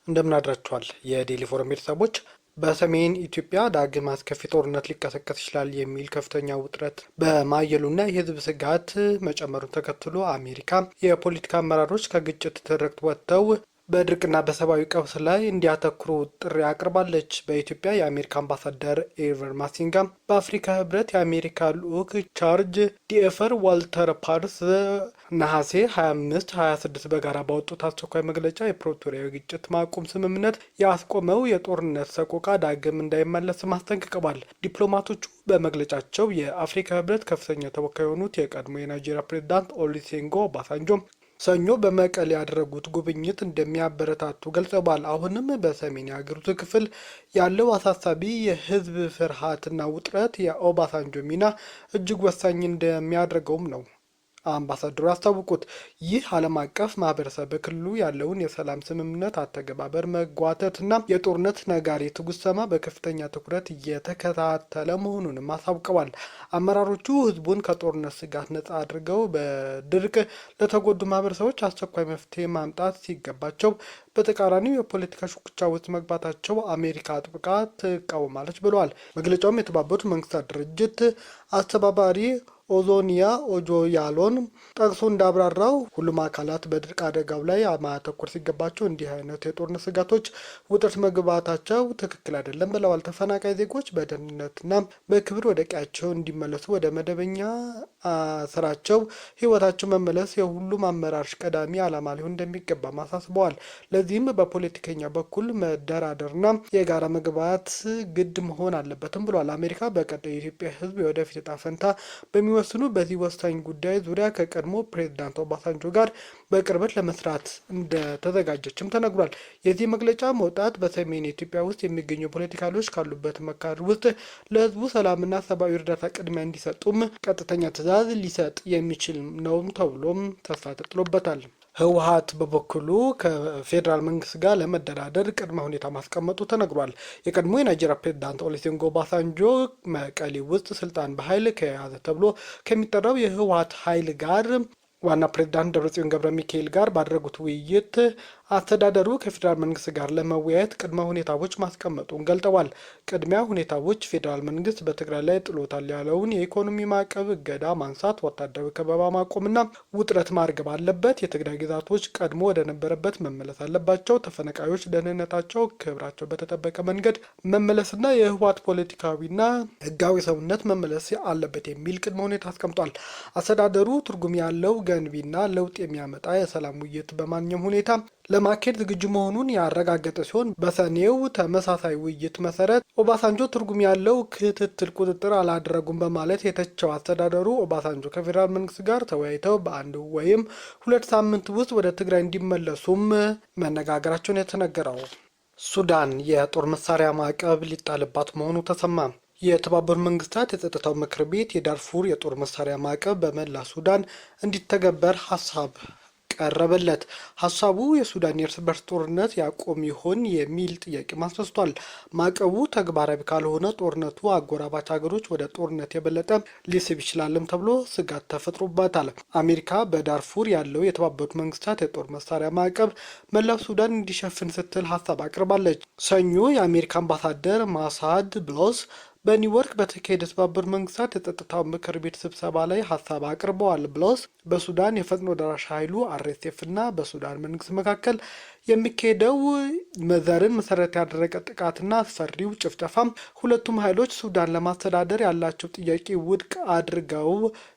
እንደምን አድራችኋል የዴሊ ፎረም ቤተሰቦች። በሰሜን ኢትዮጵያ ዳግም አስከፊ ጦርነት ሊቀሰቀስ ይችላል የሚል ከፍተኛ ውጥረት በማየሉና የህዝብ ስጋት መጨመሩን ተከትሎ አሜሪካ የፖለቲካ አመራሮች ከግጭት ትርክት ወጥተው በድርቅና በሰብአዊ ቀውስ ላይ እንዲያተኩሩ ጥሪ አቅርባለች። በኢትዮጵያ የአሜሪካ አምባሳደር ኤቨር ማሲንጋ በአፍሪካ ህብረት የአሜሪካ ልዑክ ቻርጅ ዲኤፈር ዋልተር ፓርስ ነሐሴ 25-26 በጋራ ባወጡት አስቸኳይ መግለጫ የፕሪቶሪያዊ ግጭት ማቆም ስምምነት ያስቆመው የጦርነት ሰቆቃ ዳግም እንዳይመለስ አስጠንቅቀዋል። ዲፕሎማቶቹ በመግለጫቸው የአፍሪካ ህብረት ከፍተኛ ተወካይ የሆኑት የቀድሞ የናይጄሪያ ፕሬዝዳንት ኦሉሴጉን ኦባሳንጆ ሰኞ በመቀሌ ያደረጉት ጉብኝት እንደሚያበረታቱ ገልጸዋል። አሁንም በሰሜን የሀገሪቱ ክፍል ያለው አሳሳቢ የህዝብ ፍርሃትና ውጥረት የኦባሳንጆ ሚና እጅግ ወሳኝ እንደሚያደርገውም ነው አምባሳደሩ ያስታወቁት። ይህ ዓለም አቀፍ ማህበረሰብ በክልሉ ያለውን የሰላም ስምምነት አተገባበር መጓተትና የጦርነት ነጋሪት ጉሰማ በከፍተኛ ትኩረት እየተከታተለ መሆኑንም አሳውቀዋል። አመራሮቹ ህዝቡን ከጦርነት ስጋት ነጻ አድርገው በድርቅ ለተጎዱ ማህበረሰቦች አስቸኳይ መፍትሄ ማምጣት ሲገባቸው በተቃራኒው የፖለቲካ ሽኩቻ ውስጥ መግባታቸው አሜሪካ አጥብቃ ትቃወማለች ብለዋል። መግለጫውም የተባበሩት መንግስታት ድርጅት አስተባባሪ ኦዞኒያ ኦጆያሎን ጠቅሶ እንዳብራራው ሁሉም አካላት በድርቅ አደጋው ላይ ማተኮር ሲገባቸው እንዲህ አይነት የጦርነት ስጋቶች ውጥረት መግባታቸው ትክክል አይደለም ብለዋል። ተፈናቃይ ዜጎች በደህንነትና በክብር ወደ ቀያቸው እንዲመለሱ ወደ መደበኛ ስራቸው ህይወታቸው መመለስ የሁሉም አመራሮች ቀዳሚ ዓላማ ሊሆን እንደሚገባ አሳስበዋል። ለዚህም በፖለቲከኛ በኩል መደራደርና የጋራ መግባት ግድ መሆን አለበትም ብሏል። አሜሪካ በቀጣይ የኢትዮጵያ ህዝብ የወደፊት ዕጣ ፈንታ በሚወስኑ በዚህ ወሳኝ ጉዳይ ዙሪያ ከቀድሞ ፕሬዝዳንት ኦባሳንጆ ጋር በቅርበት ለመስራት እንደተዘጋጀችም ተነግሯል። የዚህ መግለጫ መውጣት በሰሜን ኢትዮጵያ ውስጥ የሚገኙ ፖለቲካሎች ካሉበት መካረር ውስጥ ለህዝቡ ሰላምና ሰብአዊ እርዳታ ቅድሚያ እንዲሰጡም ቀጥተኛ ትዕዛዝ ሊሰጥ የሚችል ነው ተብሎም ተስፋ ተጥሎበታል። ህወሓት በበኩሉ ከፌዴራል መንግስት ጋር ለመደራደር ቅድመ ሁኔታ ማስቀመጡ ተነግሯል። የቀድሞ የናይጄሪያ ፕሬዝዳንት ኦሉሴጉን ኦባሳንጆ መቀሌ ውስጥ ስልጣን በኃይል ከያዘ ተብሎ ከሚጠራው የህወሓት ኃይል ጋር ዋና ፕሬዝዳንት ደብረጽዮን ገብረ ሚካኤል ጋር ባደረጉት ውይይት አስተዳደሩ ከፌዴራል መንግስት ጋር ለመወያየት ቅድመ ሁኔታዎች ማስቀመጡን ገልጠዋል። ቅድሚያ ሁኔታዎች ፌዴራል መንግስት በትግራይ ላይ ጥሎታል ያለውን የኢኮኖሚ ማዕቀብ እገዳ ማንሳት፣ ወታደራዊ ከበባ ማቆምና ውጥረት ማርገብ አለበት። የትግራይ ግዛቶች ቀድሞ ወደ ነበረበት መመለስ አለባቸው። ተፈናቃዮች ደህንነታቸው፣ ክብራቸው በተጠበቀ መንገድ መመለስና የህወሓት ፖለቲካዊና ህጋዊ ሰውነት መመለስ አለበት የሚል ቅድመ ሁኔታ አስቀምጧል። አስተዳደሩ ትርጉም ያለው ገንቢና ለውጥ የሚያመጣ የሰላም ውይይት በማንኛውም ሁኔታ ለማካሄድ ዝግጁ መሆኑን ያረጋገጠ ሲሆን በሰኔው ተመሳሳይ ውይይት መሰረት ኦባሳንጆ ትርጉም ያለው ክትትል ቁጥጥር አላደረጉም በማለት የተቸው አስተዳደሩ ኦባሳንጆ ከፌዴራል መንግስት ጋር ተወያይተው በአንድ ወይም 2 ሳምንት ውስጥ ወደ ትግራይ እንዲመለሱም መነጋገራቸውን የተነገረው። ሱዳን የጦር መሳሪያ ማዕቀብ ሊጣልባት መሆኑ ተሰማ። የተባበሩት መንግስታት የጸጥታው ምክር ቤት የዳርፉር የጦር መሳሪያ ማዕቀብ በመላ ሱዳን እንዲተገበር ሀሳብ ቀረበለት። ሀሳቡ የሱዳን የእርስ በርስ ጦርነት ያቆም ይሆን የሚል ጥያቄ ማስነስቷል። ማዕቀቡ ተግባራዊ ካልሆነ ጦርነቱ አጎራባች ሀገሮች ወደ ጦርነት የበለጠ ሊስብ ይችላልም ተብሎ ስጋት ተፈጥሮበታል። አሜሪካ በዳርፉር ያለው የተባበሩት መንግስታት የጦር መሳሪያ ማዕቀብ መላው ሱዳን እንዲሸፍን ስትል ሀሳብ አቅርባለች። ሰኞ የአሜሪካ አምባሳደር ማሳድ ብሎስ በኒውዮርክ በተካሄደ የተባበሩት መንግስታት የጸጥታው ምክር ቤት ስብሰባ ላይ ሀሳብ አቅርበዋል። ብሎስ በሱዳን የፈጥኖ ደራሽ ኃይሉ አርኤስኤፍ እና በሱዳን መንግስት መካከል የሚካሄደው ዘርን መሰረት ያደረገ ጥቃትና አስፈሪው ጭፍጨፋም ሁለቱም ኃይሎች ሱዳን ለማስተዳደር ያላቸው ጥያቄ ውድቅ አድርገው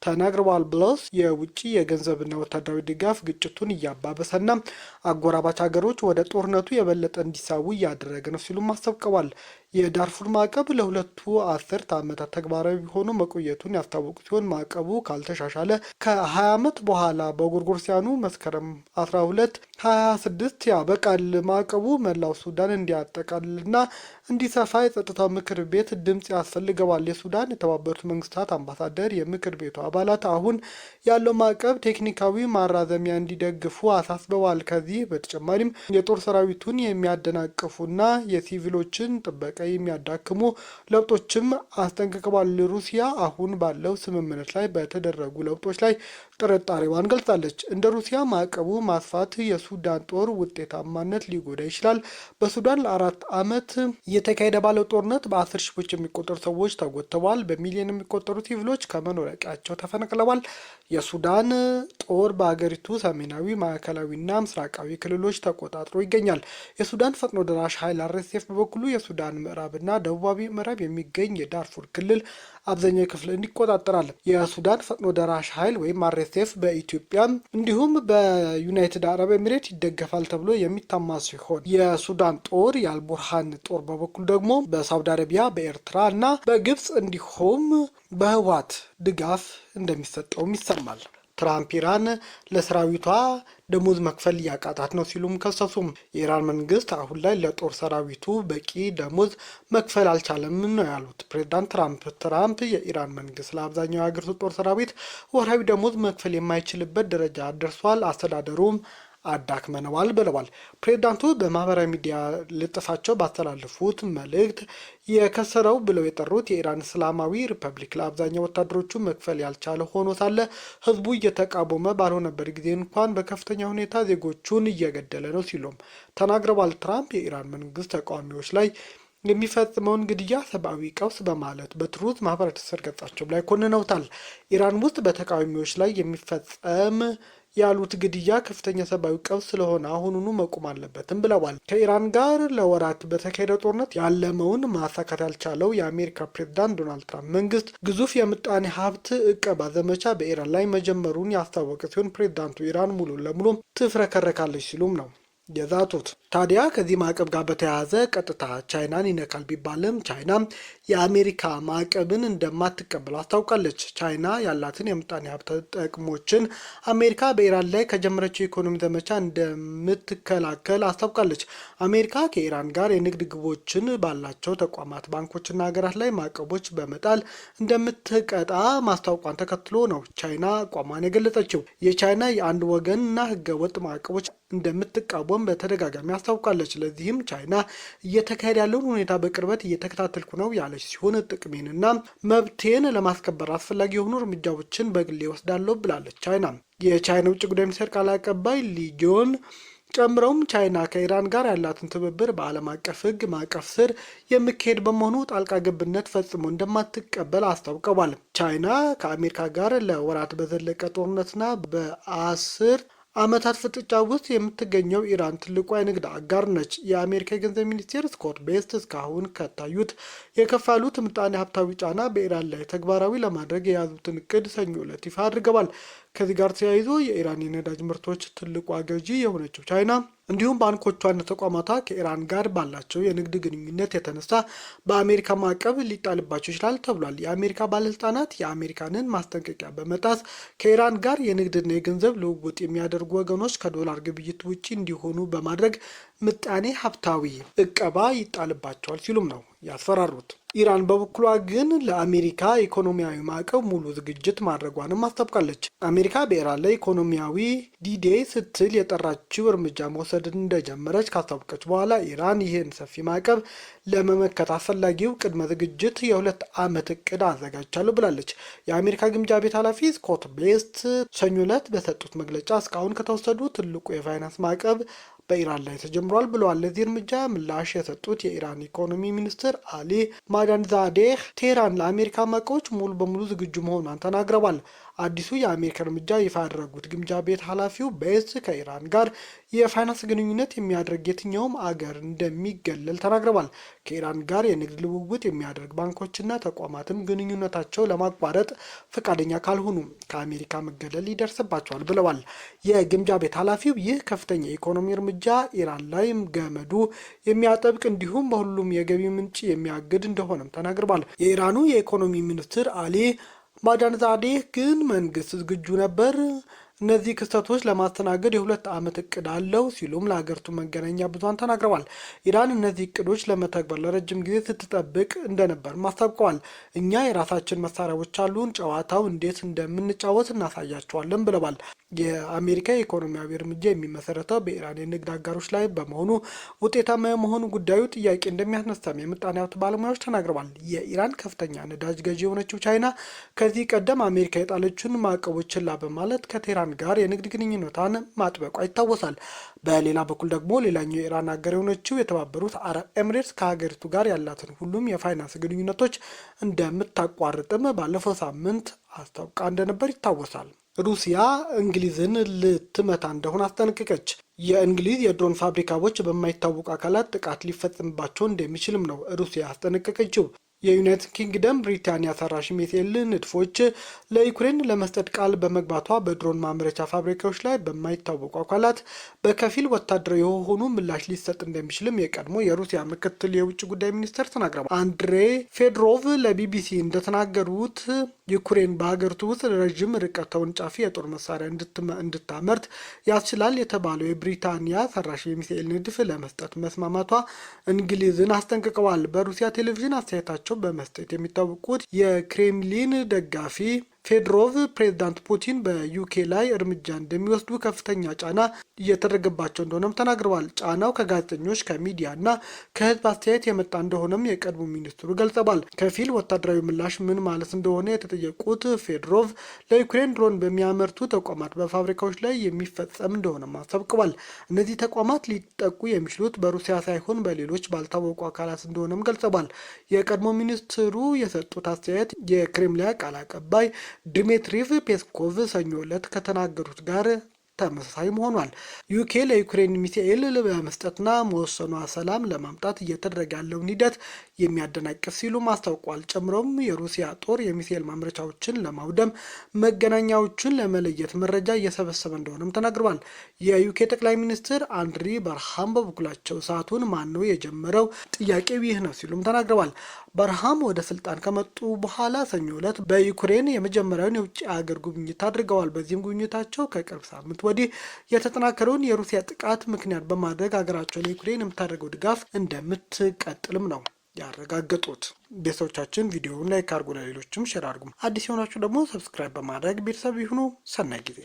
ተናግረዋል። ብሎስ የውጭ የገንዘብና ወታደራዊ ድጋፍ ግጭቱን እያባበሰና አጎራባች ሀገሮች ወደ ጦርነቱ የበለጠ እንዲሳቡ እያደረገ ነው ሲሉም አስታውቀዋል። የዳርፉር ማዕቀብ ለሁለቱ 10 ዓመታት ተግባራዊ ሆኖ መቆየቱን ያስታወቁ ሲሆን ማዕቀቡ ካልተሻሻለ ከ20 ዓመት በኋላ በጎርጎሮሳውያኑ መስከረም 12 2026 ያበቃል። ማዕቀቡ መላው ሱዳን እንዲያጠቃልልና እንዲሰፋ የጸጥታው ምክር ቤት ድምጽ ያስፈልገዋል። የሱዳን የተባበሩት መንግስታት አምባሳደር የምክር ቤቱ አባላት አሁን ያለው ማዕቀብ ቴክኒካዊ ማራዘሚያ እንዲደግፉ አሳስበዋል። ከዚህ በተጨማሪም የጦር ሰራዊቱን የሚያደናቅፉና የሲቪሎችን ጥበቃ የሚያዳክሙ ለውጦችም አስጠንቅቀዋል። ሩሲያ አሁን ባለው ስምምነት ላይ በተደረጉ ለውጦች ላይ ጥርጣሬዋን ገልጻለች። እንደ ሩሲያ ማዕቀቡ ማስፋት የሱዳን ጦር ውጤታማነት ሊጎዳ ይችላል። በሱዳን ለ4 ዓመት እየተካሄደ ባለው ጦርነት በ10 ሺዎች የሚቆጠሩ ሰዎች ተጎድተዋል። በሚሊዮን የሚቆጠሩ ሲቪሎች ከመኖሪያ ቀያቸው ተፈናቅለዋል። የሱዳን ጦር በሀገሪቱ ሰሜናዊ፣ ማዕከላዊና ምስራቃዊ ክልሎች ተቆጣጥሮ ይገኛል። የሱዳን ፈጥኖ ደራሽ ኃይል RSF በበኩሉ የሱዳን ምዕራብና ደቡባዊ ምዕራብ የሚገኝ የዳርፉር ክልል አብዛኛው ክፍል እንዲቆጣጠራል። የሱዳን ፈጥኖ ደራሽ ኃይል ወይም RSF በኢትዮጵያ እንዲሁም በዩናይትድ አረብ ኤሚሬት ይደገፋል ተብሎ የሚታማ ሲሆን የሱዳን ጦር የአልቡርሃን ጦር በበኩል ደግሞ በሳውዲ አረቢያ፣ በኤርትራ እና በግብፅ እንዲሁም በህወሓት ድጋፍ እንደሚሰጠውም ይሰማል። ትራምፕ ኢራን ለሰራዊቷ ደሞዝ መክፈል እያቃታት ነው ሲሉም ከሰሱም። የኢራን መንግስት አሁን ላይ ለጦር ሰራዊቱ በቂ ደሞዝ መክፈል አልቻለም ነው ያሉት ፕሬዝዳንት ትራምፕ የኢራን መንግስት ለአብዛኛው የሀገሪቱ ጦር ሰራዊት ወርሃዊ ደሞዝ መክፈል የማይችልበት ደረጃ ደርሷል፣ አስተዳደሩም አዳክመነዋል ብለዋል። ፕሬዝዳንቱ በማህበራዊ ሚዲያ ልጥፋቸው ባስተላለፉት መልእክት የከሰረው ብለው የጠሩት የኢራን እስላማዊ ሪፐብሊክ ለአብዛኛው ወታደሮቹ መክፈል ያልቻለ ሆኖ ሳለ ህዝቡ እየተቃወመ ባልሆነበት ጊዜ እንኳን በከፍተኛ ሁኔታ ዜጎቹን እየገደለ ነው ሲሉም ተናግረዋል። ትራምፕ የኢራን መንግስት ተቃዋሚዎች ላይ የሚፈጽመውን ግድያ ሰብአዊ ቀውስ በማለት በትሩዝ ማህበራዊ ትስስር ገጻቸው ላይ ኮንነውታል። ኢራን ውስጥ በተቃዋሚዎች ላይ የሚፈጸም ያሉት ግድያ ከፍተኛ ሰብአዊ ቀውስ ስለሆነ አሁኑኑ መቆም አለበትም ብለዋል። ከኢራን ጋር ለወራት በተካሄደ ጦርነት ያለመውን ማሳካት ያልቻለው የአሜሪካ ፕሬዝዳንት ዶናልድ ትራምፕ መንግስት ግዙፍ የምጣኔ ሀብት እቀባ ዘመቻ በኢራን ላይ መጀመሩን ያስታወቀ ሲሆን ፕሬዝዳንቱ ኢራን ሙሉ ለሙሉ ትፍረከረካለች ሲሉም ነው የዛቱት። ታዲያ ከዚህ ማዕቀብ ጋር በተያያዘ ቀጥታ ቻይናን ይነካል ቢባልም ቻይና የአሜሪካ ማዕቀብን እንደማትቀበል አስታውቃለች። ቻይና ያላትን የምጣኔ ሀብት ጥቅሞችን አሜሪካ በኢራን ላይ ከጀመረችው የኢኮኖሚ ዘመቻ እንደምትከላከል አስታውቃለች። አሜሪካ ከኢራን ጋር የንግድ ግቦችን ባላቸው ተቋማት፣ ባንኮችና ሀገራት ላይ ማዕቀቦች በመጣል እንደምትቀጣ ማስታወቋን ተከትሎ ነው ቻይና አቋሟን የገለጸችው። የቻይና የአንድ ወገንና ህገወጥ ማዕቀቦች እንደምትቃወም በተደጋጋሚ አስታውቃለች። ለዚህም ቻይና እየተካሄደ ያለውን ሁኔታ በቅርበት እየተከታተልኩ ነው ያለች ሲሆን ጥቅሜንና መብቴን ለማስከበር አስፈላጊ የሆኑ እርምጃዎችን በግሌ ወስዳለሁ ብላለች። ቻይና የቻይና ውጭ ጉዳይ ሚኒስቴር ቃል አቀባይ ሊጆን ጨምረውም ቻይና ከኢራን ጋር ያላትን ትብብር በዓለም አቀፍ ህግ ማዕቀፍ ስር የሚካሄድ በመሆኑ ጣልቃ ገብነት ፈጽሞ እንደማትቀበል አስታውቀዋል። ቻይና ከአሜሪካ ጋር ለወራት በዘለቀ ጦርነትና በ10 ዓመታት ፍጥጫ ውስጥ የምትገኘው ኢራን ትልቋ የንግድ አጋር ነች። የአሜሪካ የገንዘብ ሚኒስቴር ስኮት ቤስት እስካሁን ከታዩት የከፋሉት ምጣኔ ሀብታዊ ጫና በኢራን ላይ ተግባራዊ ለማድረግ የያዙትን እቅድ ሰኞ ዕለት ይፋ አድርገዋል። ከዚህ ጋር ተያይዞ የኢራን የነዳጅ ምርቶች ትልቋ ገዢ የሆነችው ቻይና እንዲሁም ባንኮቿና ተቋማቷ ከኢራን ጋር ባላቸው የንግድ ግንኙነት የተነሳ በአሜሪካ ማዕቀብ ሊጣልባቸው ይችላል ተብሏል። የአሜሪካ ባለስልጣናት የአሜሪካንን ማስጠንቀቂያ በመጣስ ከኢራን ጋር የንግድና የገንዘብ ልውውጥ የሚያደርጉ ወገኖች ከዶላር ግብይት ውጪ እንዲሆኑ በማድረግ ምጣኔ ሀብታዊ እቀባ ይጣልባቸዋል ሲሉም ነው ያስፈራሩት። ኢራን በበኩሏ ግን ለአሜሪካ ኢኮኖሚያዊ ማዕቀብ ሙሉ ዝግጅት ማድረጓንም አስታውቃለች። አሜሪካ በኢራን ላይ ኢኮኖሚያዊ ዲዴይ ስትል የጠራችው እርምጃ መውሰድን እንደጀመረች ካስታወቀች በኋላ ኢራን ይህን ሰፊ ማዕቀብ ለመመከት አስፈላጊው ቅድመ ዝግጅት የ2 ዓመት እቅድ አዘጋጅቻለሁ ብላለች። የአሜሪካ ግምጃ ቤት ኃላፊ ስኮት ቤስት ሰኞ ዕለት በሰጡት መግለጫ እስካሁን ከተወሰዱ ትልቁ የፋይናንስ ማዕቀብ በኢራን ላይ ተጀምሯል ብለዋል። ለዚህ እርምጃ ምላሽ የሰጡት የኢራን ኢኮኖሚ ሚኒስትር አሊ ማዳንዛዴህ ቴህራን ለአሜሪካ ማዕቀቦች ሙሉ በሙሉ ዝግጁ መሆኗን ተናግረዋል። አዲሱ የአሜሪካ እርምጃ ይፋ ያደረጉት ግምጃ ቤት ኃላፊው ቤስ ከኢራን ጋር የፋይናንስ ግንኙነት የሚያደርግ የትኛውም አገር እንደሚገለል ተናግረዋል። ከኢራን ጋር የንግድ ልውውጥ የሚያደርግ ባንኮችና ተቋማትም ግንኙነታቸው ለማቋረጥ ፈቃደኛ ካልሆኑ ከአሜሪካ መገለል ይደርስባቸዋል ብለዋል። የግምጃ ቤት ኃላፊው ይህ ከፍተኛ የኢኮኖሚ እርምጃ ኢራን ላይ ገመዱ የሚያጠብቅ እንዲሁም በሁሉም የገቢ ምንጭ የሚያግድ እንደሆነም ተናግረዋል። የኢራኑ የኢኮኖሚ ሚኒስትር አሊ ማዳንዛዴህ ግን መንግስት ዝግጁ ነበር፣ እነዚህ ክስተቶች ለማስተናገድ የ2 ዓመት እቅድ አለው ሲሉም ለሀገሪቱ መገናኛ ብዙሃን ተናግረዋል። ኢራን እነዚህ እቅዶች ለመተግበር ለረጅም ጊዜ ስትጠብቅ እንደነበር አስታውቀዋል። እኛ የራሳችን መሳሪያዎች አሉን፣ ጨዋታው እንዴት እንደምንጫወት እናሳያቸዋለን ብለዋል። የአሜሪካ የኢኮኖሚያዊ እርምጃ የሚመሰረተው በኢራን የንግድ አጋሮች ላይ በመሆኑ ውጤታማ የመሆኑ ጉዳዩ ጥያቄ እንደሚያስነሳም የምጣኔ ሀብት ባለሙያዎች ተናግረዋል። የኢራን ከፍተኛ ነዳጅ ገዢ የሆነችው ቻይና ከዚህ ቀደም አሜሪካ የጣለችን ማዕቀቦች ችላ በማለት ከቴህራን ጋር የንግድ ግንኙነቷን ማጥበቋ ይታወሳል። በሌላ በኩል ደግሞ ሌላኛው የኢራን አገር የሆነችው የተባበሩት አረብ ኤምሬትስ ከሀገሪቱ ጋር ያላትን ሁሉም የፋይናንስ ግንኙነቶች እንደምታቋርጥም ባለፈው ሳምንት አስታውቃ እንደነበር ይታወሳል። ሩሲያ እንግሊዝን ልትመታ እንደሆነ አስጠነቀቀች። የእንግሊዝ የድሮን ፋብሪካዎች በማይታወቁ አካላት ጥቃት ሊፈጽምባቸው እንደሚችልም ነው ሩሲያ አስጠነቀቀችው። የዩናይትድ ኪንግደም ብሪታንያ ሰራሽ ሚሳኤል ንድፎች ለዩክሬን ለመስጠት ቃል በመግባቷ በድሮን ማምረቻ ፋብሪካዎች ላይ በማይታወቁ አካላት በከፊል ወታደራዊ የሆኑ ምላሽ ሊሰጥ እንደሚችልም የቀድሞ የሩሲያ ምክትል የውጭ ጉዳይ ሚኒስትር ተናግረዋል። አንድሬ ፌድሮቭ ለቢቢሲ እንደተናገሩት ዩክሬን በሀገሪቱ ውስጥ ረዥም ርቀት ተወንጫፊ የጦር መሳሪያ እንድታመርት ያስችላል የተባለው የብሪታንያ ሰራሽ የሚሳኤል ንድፍ ለመስጠት መስማማቷ እንግሊዝን አስጠንቅቀዋል። በሩሲያ ቴሌቪዥን አስተያየታቸው በመስጠት የሚታወቁት የክሬምሊን ደጋፊ ፌድሮቭ ፕሬዝዳንት ፑቲን በዩኬ ላይ እርምጃ እንደሚወስዱ ከፍተኛ ጫና እየተደረገባቸው እንደሆነም ተናግረዋል። ጫናው ከጋዜጠኞች ከሚዲያ እና ከህዝብ አስተያየት የመጣ እንደሆነም የቀድሞ ሚኒስትሩ ገልጸዋል። ከፊል ወታደራዊ ምላሽ ምን ማለት እንደሆነ የተጠየቁት ፌድሮቭ ለዩክሬን ድሮን በሚያመርቱ ተቋማት በፋብሪካዎች ላይ የሚፈጸም እንደሆነም አስታውቀዋል። እነዚህ ተቋማት ሊጠቁ የሚችሉት በሩሲያ ሳይሆን በሌሎች ባልታወቁ አካላት እንደሆነም ገልጸዋል። የቀድሞ ሚኒስትሩ የሰጡት አስተያየት የክሬምሊያ ቃል አቀባይ ድሜትሪቭ ፔስኮቭ ሰኞ ዕለት ከተናገሩት ጋር ተመሳሳይም ሆኗል። ዩኬ ለዩክሬን ሚሳኤል በመስጠትና መወሰኗ ሰላም ለማምጣት እየተደረገ ያለውን ሂደት የሚያደናቅፍ ሲሉም አስታውቋል። ጨምሮም የሩሲያ ጦር የሚሳኤል ማምረቻዎችን ለማውደም መገናኛዎችን ለመለየት መረጃ እየሰበሰበ እንደሆነም ተናግረዋል። የዩኬ ጠቅላይ ሚኒስትር አንድሪ በርሃም በበኩላቸው እሳቱን ማን ነው የጀመረው? ጥያቄው ይህ ነው ሲሉም ተናግረዋል። በርሃም ወደ ስልጣን ከመጡ በኋላ ሰኞ ዕለት በዩክሬን የመጀመሪያውን የውጭ ሀገር ጉብኝት አድርገዋል። በዚህም ጉብኝታቸው ከቅርብ ሳምንት ወዲህ የተጠናከረውን የሩሲያ ጥቃት ምክንያት በማድረግ ሀገራቸው ለዩክሬን የምታደርገው ድጋፍ እንደምትቀጥልም ነው ያረጋገጡት። ቤተሰቦቻችን ቪዲዮውን ላይክ አድርጉ፣ ለሌሎችም ሼር አድርጉ። አዲስ የሆናችሁ ደግሞ ሰብስክራይብ በማድረግ ቤተሰብ ይሁኑ። ሰናይ ጊዜ